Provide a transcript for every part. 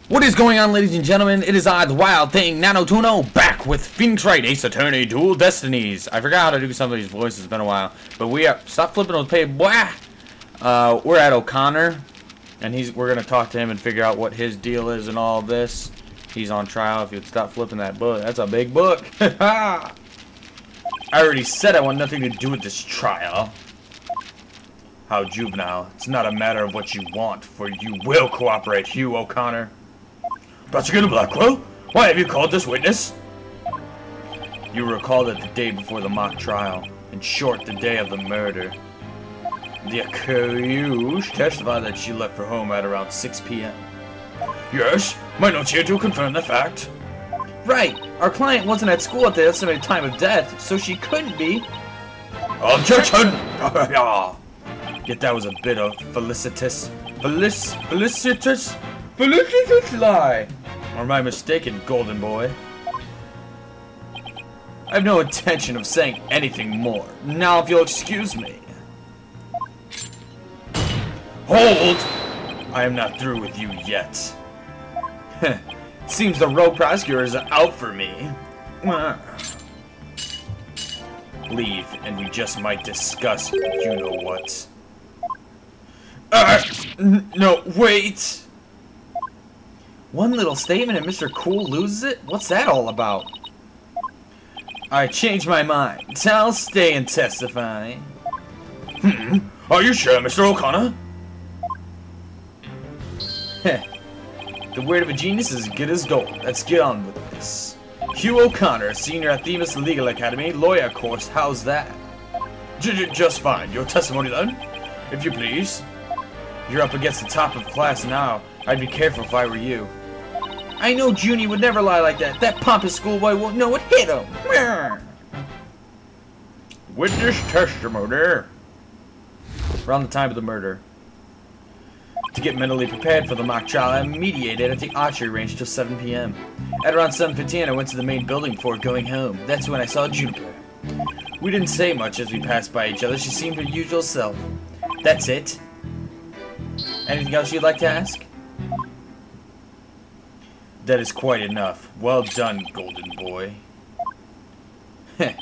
What is going on, ladies and gentlemen? It is I, the Wild Thing, Nanotuno, back with Phoenix Wright, Ace Attorney, Dual Destinies. I forgot how to do some of these voices, it's been a while. But we are, stop flipping those pages, boy. We're at O'Connor, and we're going to talk to him and figure out what his deal is and all this. He's on trial. If you'd stop flipping that book. That's a big book. I already said I want nothing to do with this trial. How juvenile. It's not a matter of what you want, for you will cooperate, Hugh O'Connor. Prosecutor Blackwell, why have you called this witness? You were called it the day before the mock trial. In short, the day of the murder. The accused testified that she left for home at around 6 p.m. Yes, my notes here do confirm the fact. Right, our client wasn't at school at the estimated time of death, so she couldn't be. Objection! Yet that was a bit of felicitous lie. Or am I mistaken, golden boy? I have no intention of saying anything more. Now, if you'll excuse me. Hold! I am not through with you yet. It seems the rogue prosecutor is out for me. Leave, and we just might discuss you know what. No, wait! One little statement and Mr. Cool loses it? What's that all about? I changed my mind. I'll stay and testify. Are you sure, Mr. O'Connor? The word of a genius is as good as gold. Let's get on with this. Hugh O'Connor, senior at Themis Legal Academy, lawyer course. How's that? Just fine. Your testimony then, if you please. You're up against the top of class now. I'd be careful if I were you. I know Junie would never lie like that. That pompous schoolboy won't know what hit him. Witness testimony. Around the time of the murder. To get mentally prepared for the mock trial, I mediated at the archery range till 7 p.m. At around 7:15, I went to the main building before going home. That's when I saw Juniper. We didn't say much as we passed by each other. She seemed her usual self. That's it. Anything else you'd like to ask? That is quite enough. Well done, golden boy. That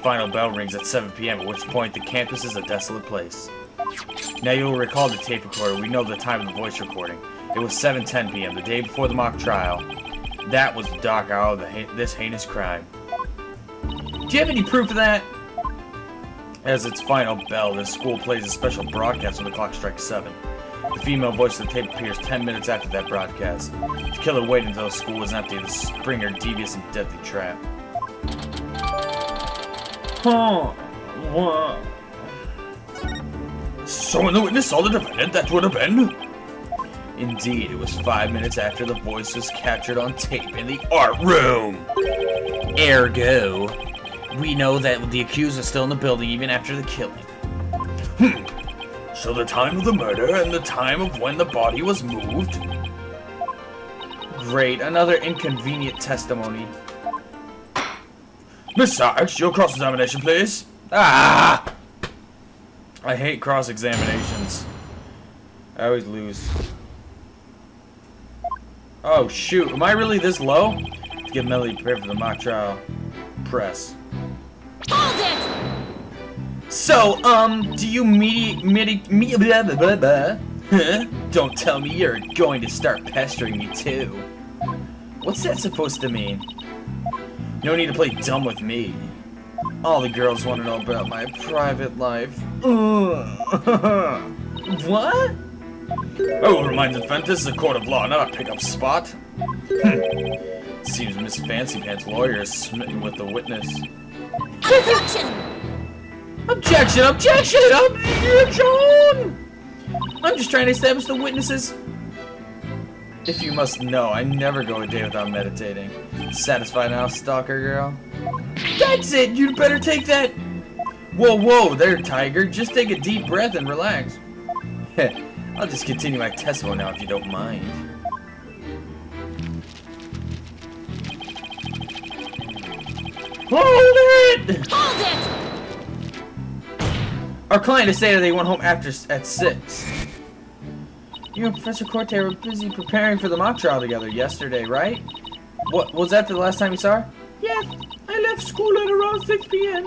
final bell rings at 7 p.m., at which point the campus is a desolate place. Now you'll recall the tape recorder. We know the time of the voice recording. It was 7:10 p.m., the day before the mock trial. That was the dark hour of this heinous crime. Do you have any proof of that? As its final bell, the school plays a special broadcast when the clock strikes 7. The female voice of the tape appears 10 minutes after that broadcast. The killer waited until the school was empty to spring her devious and deadly trap. So when the witness saw the defendant, that would have been? Indeed, it was 5 minutes after the voice was captured on tape in the art room. Ergo, we know that the accused is still in the building even after the killing. So the time of the murder and the time of when the body was moved? Great, another inconvenient testimony. Miss Sykes, your cross-examination, please. I hate cross-examinations. I always lose. Oh, shoot. Am I really this low? To get mentally prepared for the mock trial. Press. Hold it! So, do you Huh? Don't tell me you're going to start pestering me, too. What's that supposed to mean? No need to play dumb with me. All the girls want to know about my private life. What? I will remind the defendant this is a court of law, not a pickup spot. Seems Miss Fancy Pants' lawyer is smitten with the witness. Objection! Objection! Objection! Objection! I'm just trying to establish the witnesses. If you must know, I never go a day without meditating. Satisfied now, stalker girl? That's it! You'd better take that! Whoa, whoa, there, tiger. Just take a deep breath and relax. I'll just continue my testimony now if you don't mind. Hold it! Hold it! Our client has stated they went home at 6. You and Professor Corte were busy preparing for the mock trial together yesterday, right? What, was that the last time you saw her? Yes, I left school at around 6 p.m.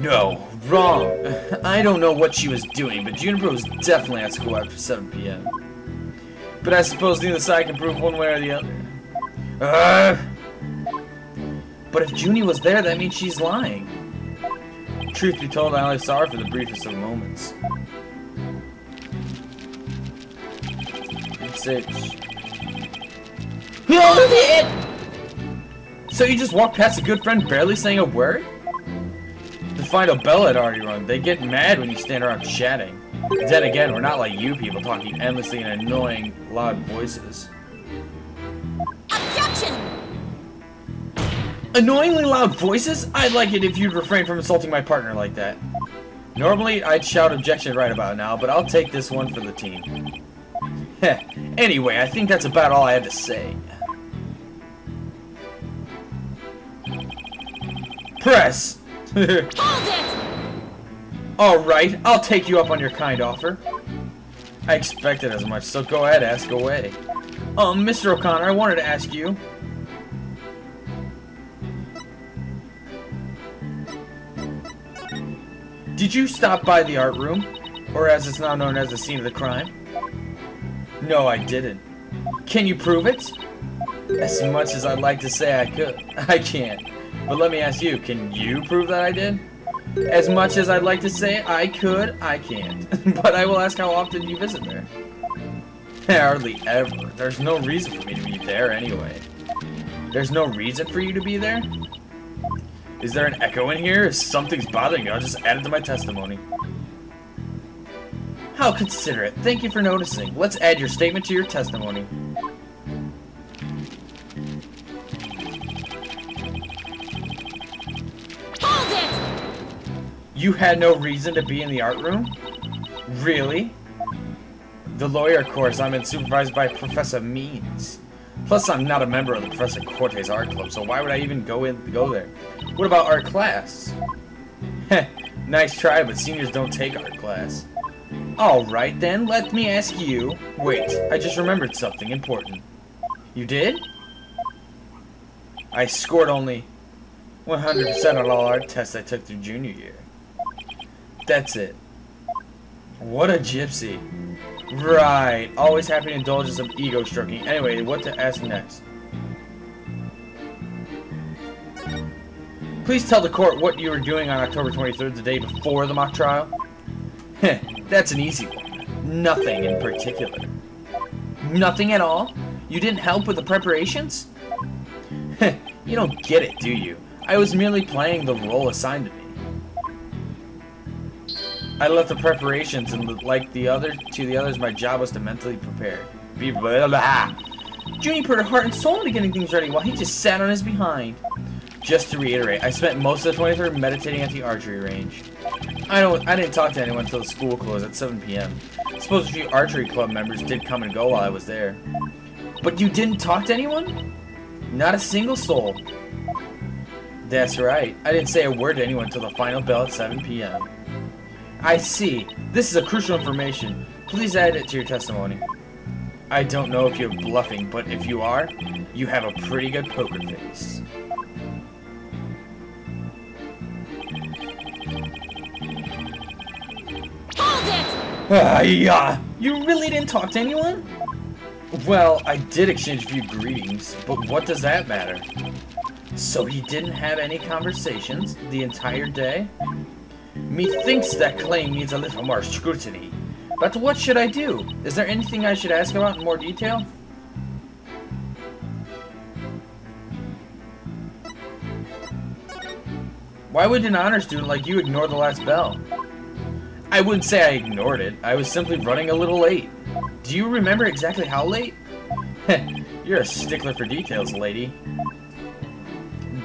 No, wrong. I don't know what she was doing, but Juniper was definitely at school after 7 p.m. But I suppose neither side can prove one way or the other. But if Junie was there, that means she's lying. Truth be told, I only saw her for the briefest of moments. Hold it! So you just walked past a good friend barely saying a word? The final bell had already rung. They get mad when you stand around chatting. Then again, we're not like you people talking endlessly in annoying, loud voices. Objection! Annoyingly loud voices? I'd like it if you'd refrain from insulting my partner like that. Normally, I'd shout objection right about now, but I'll take this one for the team. Heh. Anyway, I think that's about all I had to say. Press! Hold it! Alright, I'll take you up on your kind offer. I expected as much, so go ahead, ask away. Mr. O'Connor, I wanted to ask you. Did you stop by the art room? Or as it's now known as the scene of the crime? No, I didn't. Can you prove it? As much as I'd like to say I could, I can't. But let me ask you, can you prove that I did? As much as I'd like to say I could, I can't. But I will ask how often you visit there. Hardly ever. There's no reason for me to be there anyway. There's no reason for you to be there? Is there an echo in here? If something's bothering you, I'll just add it to my testimony. How considerate. Thank you for noticing. Let's add your statement to your testimony. Hold it! You had no reason to be in the art room? Really? The lawyer course I'm in supervised by Professor Means. Plus, I'm not a member of the Professor Corte's art club, so why would I even go there? What about art class? Heh, nice try, but seniors don't take art class. Alright then, let me ask you. Wait, I just remembered something important. You did? I scored only 100% on all art tests I took through junior year. That's it. What a gypsy. Right, always happy to indulge in some ego stroking. Anyway, what to ask next? Please tell the court what you were doing on October 23rd, the day before the mock trial. Heh, that's an easy one. Nothing in particular. Nothing at all? You didn't help with the preparations? Heh, you don't get it, do you? I was merely playing the role assigned to me. I left the preparations, and like the others, my job was to mentally prepare. Be blah, blah. Junie put her heart and soul into getting things ready while he just sat on his behind. Just to reiterate, I spent most of the 23rd meditating at the archery range. I didn't talk to anyone until the school closed at 7 p.m. I suppose a few archery club members did come and go while I was there. But you didn't talk to anyone? Not a single soul. That's right. I didn't say a word to anyone until the final bell at 7 p.m. I see. This is a crucial information. Please add it to your testimony. I don't know if you're bluffing, but if you are, you have a pretty good poker face. Hold it! Yeah. You really didn't talk to anyone? Well, I did exchange a few greetings, but what does that matter? So he didn't have any conversations the entire day? Methinks that claim needs a little more scrutiny. But what should I do? Is there anything I should ask about in more detail? Why would an honor student like you ignore the last bell? I wouldn't say I ignored it. I was simply running a little late. Do you remember exactly how late? You're a stickler for details, lady.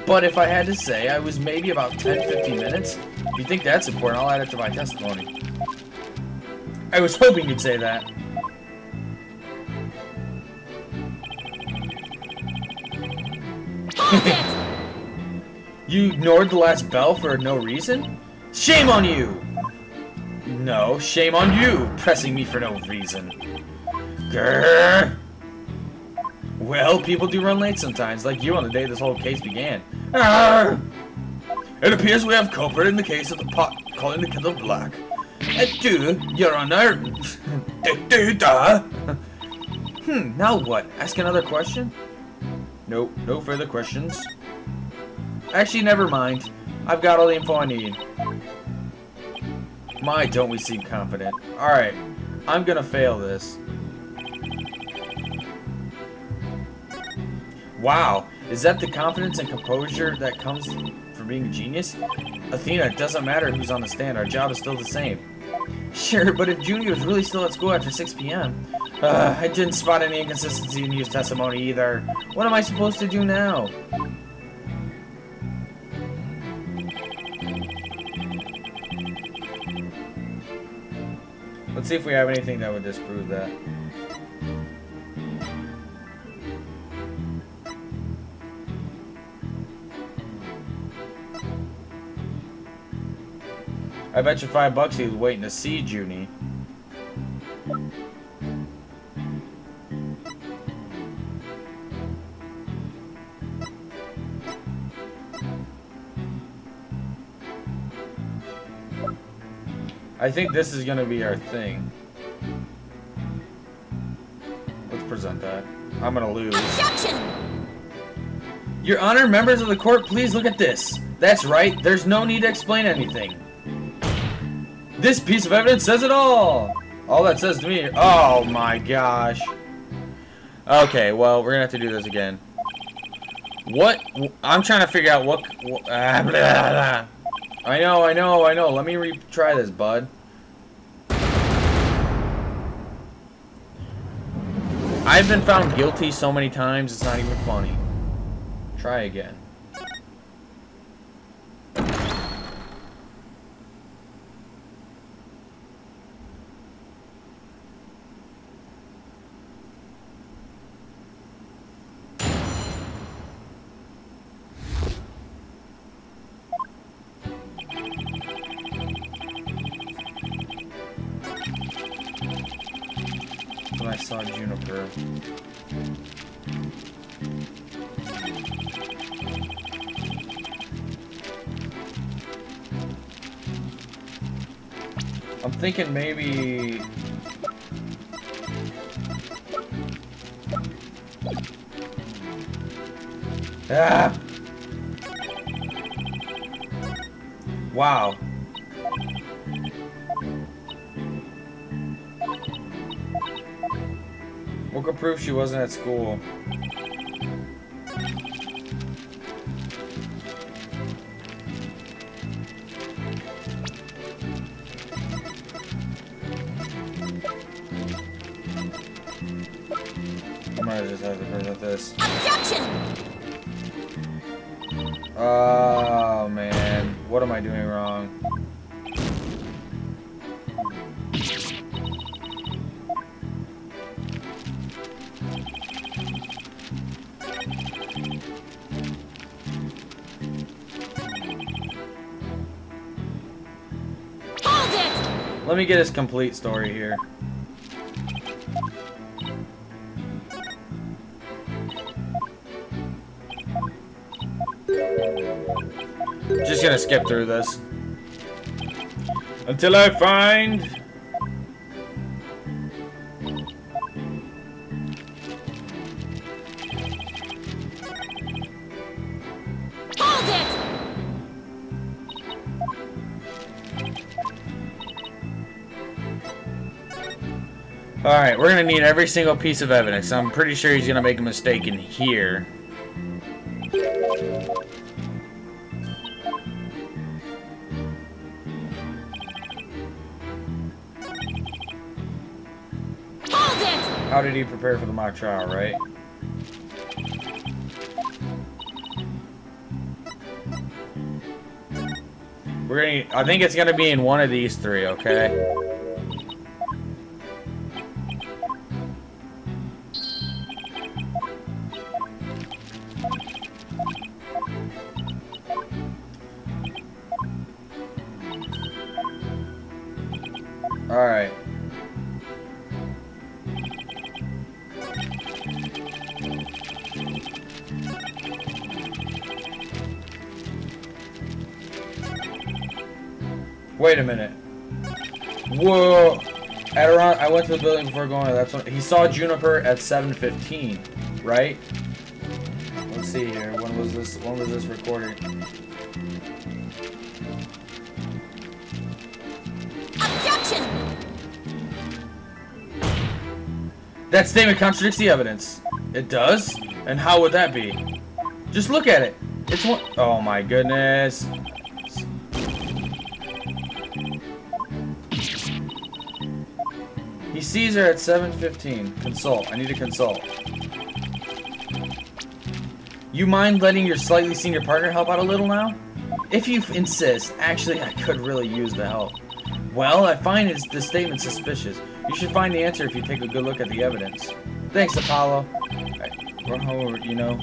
But if I had to say, I was maybe about 10-15 minutes. If you think that's important, I'll add it to my testimony. I was hoping you'd say that. Hold it! You ignored the last bell for no reason? Shame on you! No, shame on you, pressing me for no reason. Grrr. Well, people do run late sometimes, like you on the day this whole case began. Arr! It appears we have culprit in the case of the pot calling the kettle black. Your Honor. Now what? Ask another question? Nope, no further questions. Actually, never mind. I've got all the info I need. My, don't we seem confident. Alright, I'm gonna fail this. Wow, is that the confidence and composure that comes from being a genius? Athena, it doesn't matter who's on the stand, our job is still the same. Sure, but if Junie was really still at school after 6 p.m., I didn't spot any inconsistency in Hugh's testimony either. What am I supposed to do now? Let's see if we have anything that would disprove that. I bet you $5 he was waiting to see Junie. I think this is gonna be our thing. Let's present that. I'm gonna lose. Objection! Your Honor, members of the court, please look at this. That's right, there's no need to explain anything. This piece of evidence says it all! All that says to me, oh my gosh. Okay, well, we're gonna have to do this again. What? I'm trying to figure out what blah, blah, blah. I know. Let me retry this, bud. I've been found guilty so many times, it's not even funny. Try again. When I saw Juniper. I'm thinking maybe... Ah! Wow. What could prove she wasn't at school? I might just have to present this. Objection! Oh man, what am I doing wrong? Let me get his complete story here. Just gonna skip through this. Until I find... Hold it! Alright, we're gonna need every single piece of evidence. I'm pretty sure he's gonna make a mistake in here. Hold it! How did he prepare for the mock trial, right? We're gonna... I think it's gonna be in one of these three, okay? Wait a minute. Whoa. At around, I went to the building before going. That's when he saw Juniper at 7:15, right? Let's see here. When was this? When was this recorded? Objection! That statement contradicts the evidence. It does? And how would that be? Just look at it. It's one. Oh my goodness. He sees her at 7:15. Consult. I need to consult. You mind letting your slightly senior partner help out a little now? If you insist. Actually, I could really use the help. Well, I find this statement suspicious. You should find the answer if you take a good look at the evidence. Thanks, Apollo. Run over, you know.